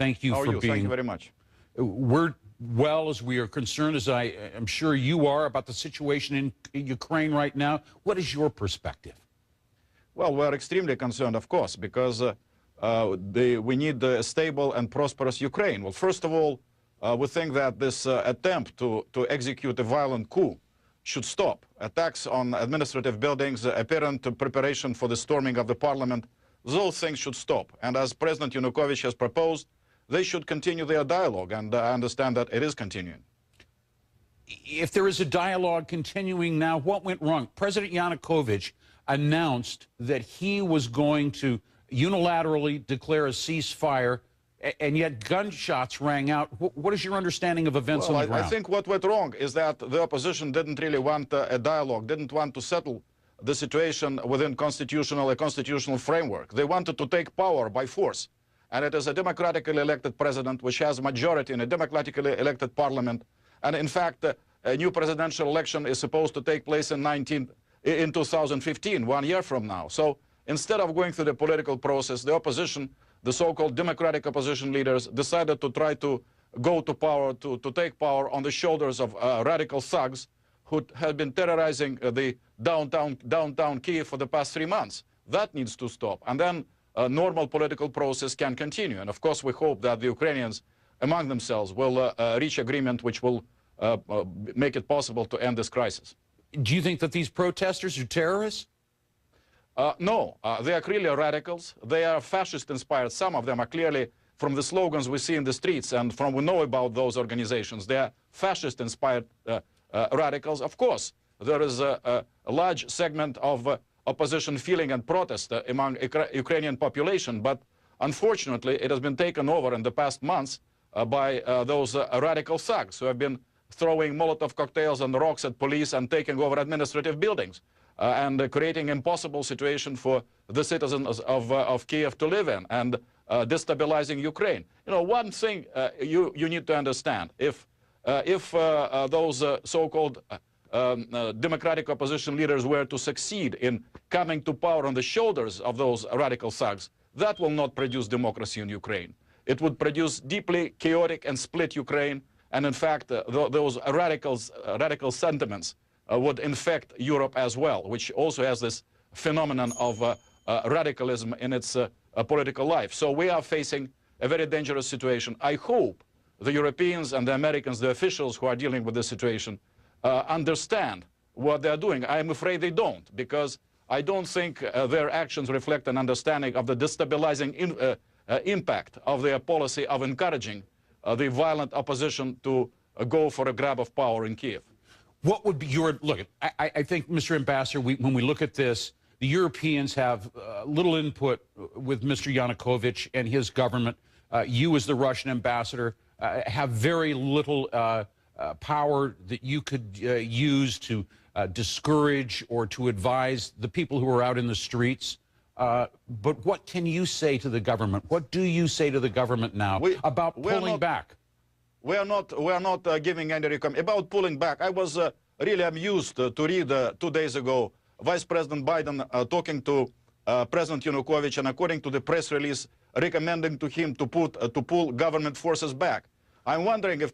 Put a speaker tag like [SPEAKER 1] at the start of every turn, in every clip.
[SPEAKER 1] Thank you
[SPEAKER 2] How are
[SPEAKER 1] for
[SPEAKER 2] you?
[SPEAKER 1] being...
[SPEAKER 2] Thank you very much.
[SPEAKER 1] We're well, as we are concerned, as I am sure you are, about the situation in Ukraine right now. What is your perspective?
[SPEAKER 2] Well, we're extremely concerned, of course, because we need a stable and prosperous Ukraine. Well, first of all, we think that this attempt to execute a violent coup should stop. Attacks on administrative buildings, apparent preparation for the storming of the parliament, those things should stop. And as President Yanukovych has proposed, they should continue their dialogue, and I understand that it is continuing.
[SPEAKER 1] If there is a dialogue continuing now, what went wrong? President Yanukovych announced that he was going to unilaterally declare a ceasefire, and yet gunshots rang out. What is your understanding of events on the ground?
[SPEAKER 2] I think what went wrong is that the opposition didn't really want a dialogue, didn't want to settle the situation within a constitutional framework. They wanted to take power by force. And it is a democratically elected president which has a majority in a democratically elected parliament. And in fact, a new presidential election is supposed to take place in 2015, 1 year from now. So instead of going through the political process, the opposition, the so-called democratic opposition leaders, decided to try to go to power, to take power on the shoulders of radical thugs who have been terrorizing the downtown Kyiv for the past 3 months. That needs to stop. And then a normal political process can continue. And of course, we hope that the Ukrainians among themselves will reach agreement which will make it possible to end this crisis.
[SPEAKER 1] Do you think that these protesters are terrorists?
[SPEAKER 2] No, they are clearly radicals. They are fascist-inspired. Some of them are clearly, from the slogans we see in the streets and from we know about those organizations, they are fascist-inspired radicals. Of course, there is a large segment of opposition feeling and protest among Ukrainian population, but unfortunately it has been taken over in the past months by those radical thugs who have been throwing Molotov cocktails and rocks at police and taking over administrative buildings and creating an impossible situation for the citizens of Kiev to live in and destabilizing Ukraine. You know, one thing you need to understand, if those so-called democratic opposition leaders were to succeed in coming to power on the shoulders of those radical thugs, that will not produce democracy in Ukraine. It would produce deeply chaotic and split Ukraine, and in fact, those radical sentiments would infect Europe as well, which also has this phenomenon of radicalism in its political life. So we are facing a very dangerous situation. I hope the Europeans and the Americans, the officials who are dealing with this situation, understand what they're doing. I'm afraid they don't, because I don't think their actions reflect an understanding of the destabilizing impact of their policy of encouraging the violent opposition to go for a grab of power in Kiev.
[SPEAKER 1] What would be your, look, I think, Mr. Ambassador, when we look at this, the Europeans have little input with Mr. Yanukovych and his government. You, as the Russian ambassador, have very little power that you could use to discourage or to advise the people who are out in the streets. But what can you say to the government? What do you say to the government now about pulling back?
[SPEAKER 2] We are not giving any recommendation about pulling back. I was really amused to read 2 days ago Vice President Biden talking to President Yanukovych, and according to the press release, recommending to him to pull government forces back. I'm wondering if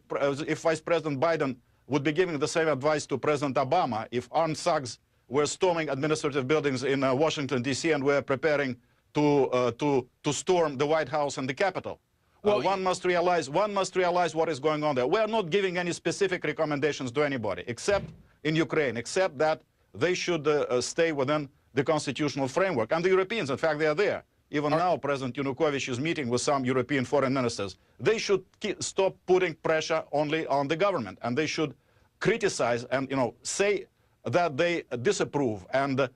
[SPEAKER 2] Vice President Biden would be giving the same advice to President Obama if armed thugs were storming administrative buildings in Washington, D.C. and were preparing to storm the White House and the Capitol. Well, one must realize what is going on there. We are not giving any specific recommendations to anybody, except in Ukraine, except that they should stay within the constitutional framework. And the Europeans, in fact, they are there. Even now, President Yanukovych is meeting with some European foreign ministers. They should stop putting pressure only on the government, and they should criticize and, say that they disapprove and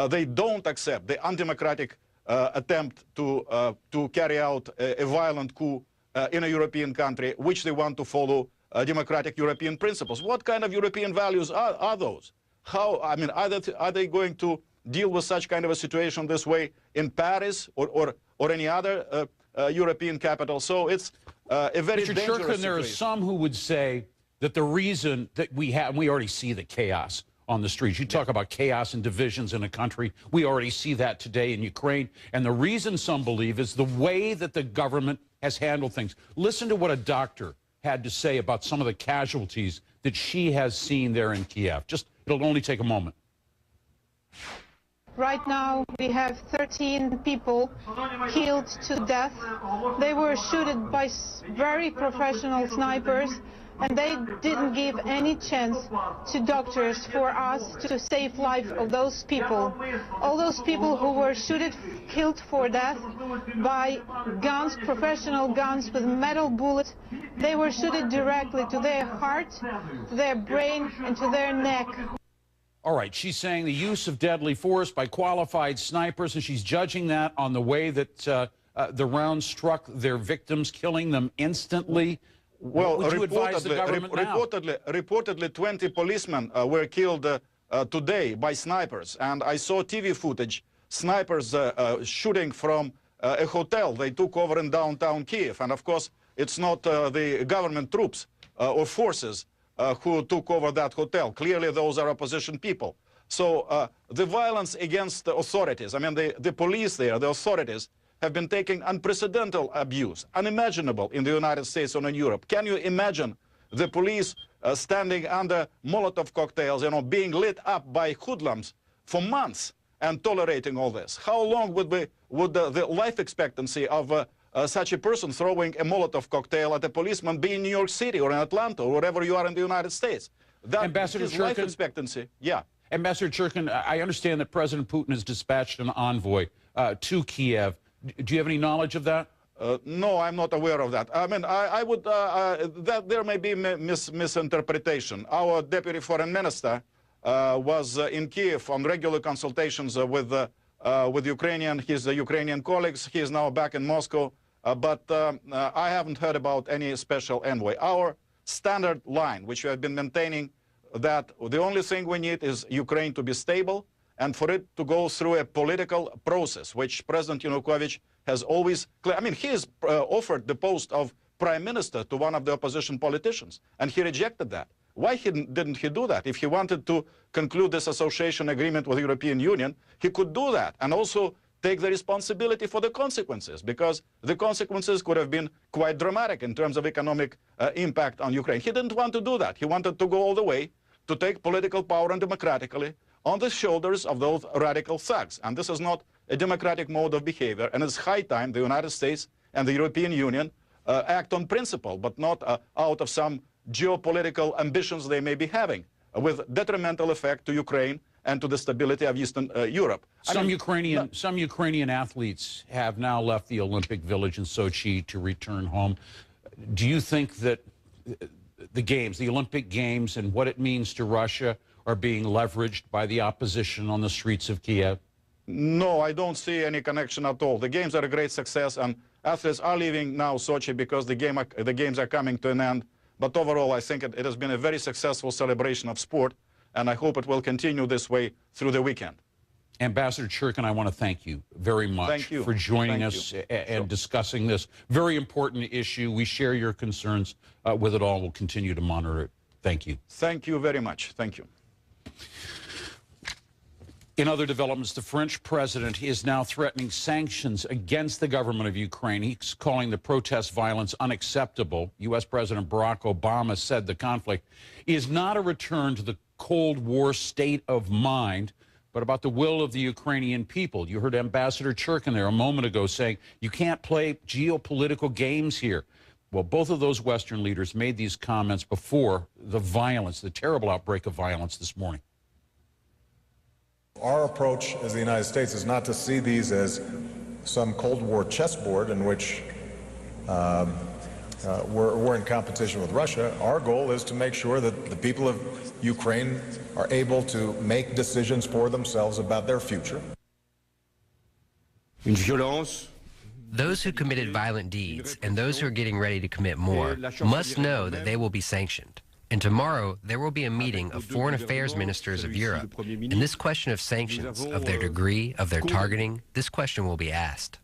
[SPEAKER 2] they don't accept the undemocratic attempt to carry out a violent coup in a European country, which they want to follow democratic European principles. What kind of European values are those? How, I mean, are they going to deal with such kind of a situation this way in Paris or any other European capital? So it's a very dangerous situation.
[SPEAKER 1] Mr. Churkin, there are some who would say that the reason that we already see the chaos on the streets. You talk about chaos and divisions in a country. We already see that today in Ukraine. And the reason some believe is the way that the government has handled things. Listen to what a doctor had to say about some of the casualties that she has seen there in Kiev. It'll only take a moment.
[SPEAKER 3] Right now, we have 13 people killed to death. They were shot by very professional snipers, and they didn't give any chance to doctors for us to save life of those people. All those people who were killed for death by guns, professional guns with metal bullets, they were shot directly to their heart, to their brain, and to their neck.
[SPEAKER 1] All right, she's saying the use of deadly force by qualified snipers, and she's judging that on the way that the rounds struck their victims, killing them instantly.
[SPEAKER 2] Well,
[SPEAKER 1] what would you advise the government now?
[SPEAKER 2] Reportedly 20 policemen were killed today by snipers, and I saw TV footage, snipers shooting from a hotel they took over in downtown Kiev, and of course it's not the government troops or forces who took over that hotel. Clearly, those are opposition people. So the violence against the authorities, I mean, the police there, the authorities, have been taking unprecedented abuse, unimaginable in the United States or in Europe. Can you imagine the police standing under Molotov cocktails, being lit up by hoodlums for months and tolerating all this? How long would the life expectancy of such a person throwing a Molotov cocktail at a policeman be in New York City or in Atlanta or wherever you are in the United States? That
[SPEAKER 1] Ambassador
[SPEAKER 2] is
[SPEAKER 1] Churkin,
[SPEAKER 2] life expectancy. Yeah.
[SPEAKER 1] Ambassador Churkin, I understand that President Putin has dispatched an envoy to Kiev. Do you have any knowledge of that?
[SPEAKER 2] No, I'm not aware of that. I mean, I would, that there may be misinterpretation. Our deputy foreign minister was in Kiev on regular consultations with his Ukrainian colleagues. He is now back in Moscow, but I haven't heard about any special envoy. Our standard line, which we have been maintaining, that the only thing we need is Ukraine to be stable and for it to go through a political process, which President Yanukovych has always, I mean, he has offered the post of prime minister to one of the opposition politicians, and he rejected that. Why didn't he do that? If he wanted to conclude this association agreement with the European Union, he could do that and also take the responsibility for the consequences, because the consequences could have been quite dramatic in terms of economic impact on Ukraine. He didn't want to do that. He wanted to go all the way to take political power and democratically on the shoulders of those radical thugs. And this is not a democratic mode of behavior, and it's high time the United States and the European Union act on principle, but not out of some geopolitical ambitions they may be having, with detrimental effect to Ukraine and to the stability of Eastern Europe.
[SPEAKER 1] Some Ukrainian athletes have now left the Olympic Village in Sochi to return home. Do you think that the games, the Olympic Games, and what it means to Russia are being leveraged by the opposition on the streets of Kiev?
[SPEAKER 2] No, I don't see any connection at all. The games are a great success, and athletes are leaving now Sochi because the games are coming to an end. But overall, I think it has been a very successful celebration of sport, and I hope it will continue this way through the weekend.
[SPEAKER 1] Ambassador Churkin, I want to thank you very much for joining us and discussing this very important issue. We share your concerns with it all. We'll continue to monitor it. Thank you.
[SPEAKER 2] Thank you very much. Thank you.
[SPEAKER 1] In other developments, the French president is now threatening sanctions against the government of Ukraine. He's calling the protest violence unacceptable. U.S. President Barack Obama said the conflict is not a return to the Cold War state of mind, but about the will of the Ukrainian people. You heard Ambassador Churkin there a moment ago saying you can't play geopolitical games here. Well, both of those Western leaders made these comments before the violence, the terrible outbreak of violence this morning.
[SPEAKER 4] Our approach as the United States is not to see these as some Cold War chessboard in which we're in competition with Russia. Our goal is to make sure that the people of Ukraine are able to make decisions for themselves about their future.
[SPEAKER 5] Those who committed violent deeds and those who are getting ready to commit more must know that they will be sanctioned. And tomorrow, there will be a meeting of foreign affairs ministers of Europe, and this question of sanctions, of their degree, of their targeting, this question will be asked.